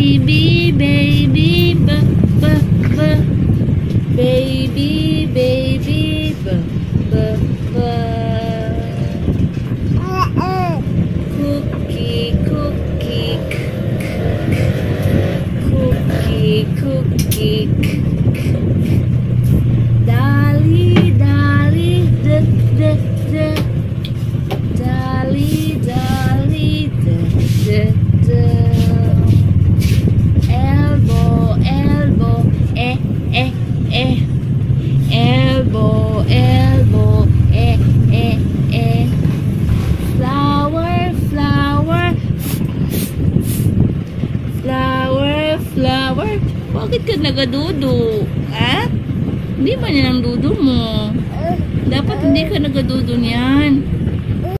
baby, baby, baby, baby, cookie, cookie, cookie, cookie, Dolly, Dolly, Dolly, Dolly, elbow, elbow, elbow, elbow, flower, flower, flower, flower. Bakit ka nagadudo? Ha? Hindi ba yan ang dudo mo? Dapat hindi ka nagadudo niyan.